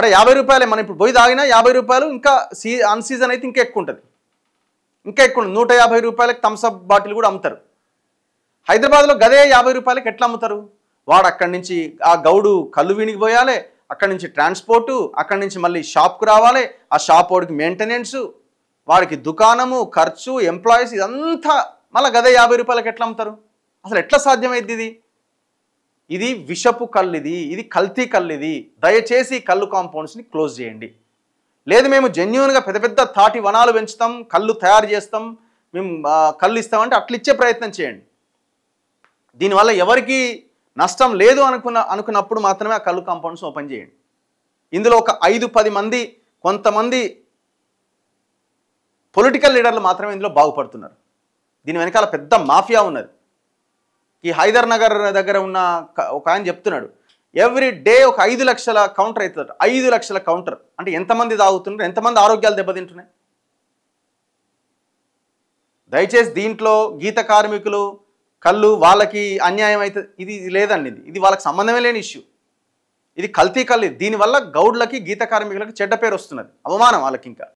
రూ. 50 మనం ఇప్పుడు పోయి తాగినా రూ. 50 ఇంకా అన్ సీజన్ అయితే ఇంకా ఎక్కువ ఉంటుంది. ఇంకా ఎక్కువ రూ. 150కి థమ్స్అప్ బాటిల్ కూడా అమ్ముతారు. హైదరాబాద్లో గదే రూ. 50కి ఎట్లా అమ్ముతారు? వాడు అక్కడి నుంచి ఆ గౌడు కళ్ళు వీనికి పోయాలి, అక్కడి నుంచి ట్రాన్స్పోర్టు, అక్కడి నుంచి మళ్ళీ షాప్కు రావాలి, ఆ షాప్ వాడికి మెయింటెనెన్సు, వాడికి దుకాణము, ఖర్చు, ఎంప్లాయీస్, ఇదంతా మళ్ళీ గదే రూ. 50కి ఎట్లా అమ్ముతారు? అసలు ఎట్లా సాధ్యమైంది ఇది? ఇది విషపు కళ్ళు, ఇది కల్తీ కళ్ళు. ఇది దయచేసి కళ్ళు కాంపౌండ్స్ని క్లోజ్ చేయండి. లేదు మేము జెన్యూన్గా పెద్ద పెద్ద తాటి వనాలు పెంచుతాం, కళ్ళు తయారు చేస్తాం, మేము కళ్ళు ఇస్తామంటే అట్లా ఇచ్చే ప్రయత్నం చేయండి. దీనివల్ల ఎవరికి నష్టం లేదు అనుకున్నప్పుడు మాత్రమే ఆ కళ్ళు కాంపౌండ్స్ ఓపెన్ చేయండి. ఇందులో ఒక 5-10 మంది, కొంతమంది పొలిటికల్ లీడర్లు మాత్రమే ఇందులో బాగుపడుతున్నారు. దీని వెనకాల పెద్ద మాఫియా ఉన్నది. ఈ హైదర్ నగర్ దగ్గర ఉన్న ఒక ఆయన చెప్తున్నాడు, ఎవ్రీ డే ఒక 5 లక్షల కౌంటర్ అవుతుంది. 5 లక్షల కౌంటర్ అంటే ఎంతమంది తాగుతున్నారు, ఎంతమంది ఆరోగ్యాలు దెబ్బతింటున్నాయి? దయచేసి దీంట్లో గీత కార్మికులు కళ్ళు వాళ్ళకి అన్యాయం అయితే ఇది లేదండి. ఇది వాళ్ళకి సంబంధమే లేని ఇష్యూ. ఇది కల్తీ కళ్ళు. దీనివల్ల గౌడ్లకి, గీత కార్మికులకి చెడ్డ పేరు వస్తున్నది, అవమానం వాళ్ళకి. ఇంకా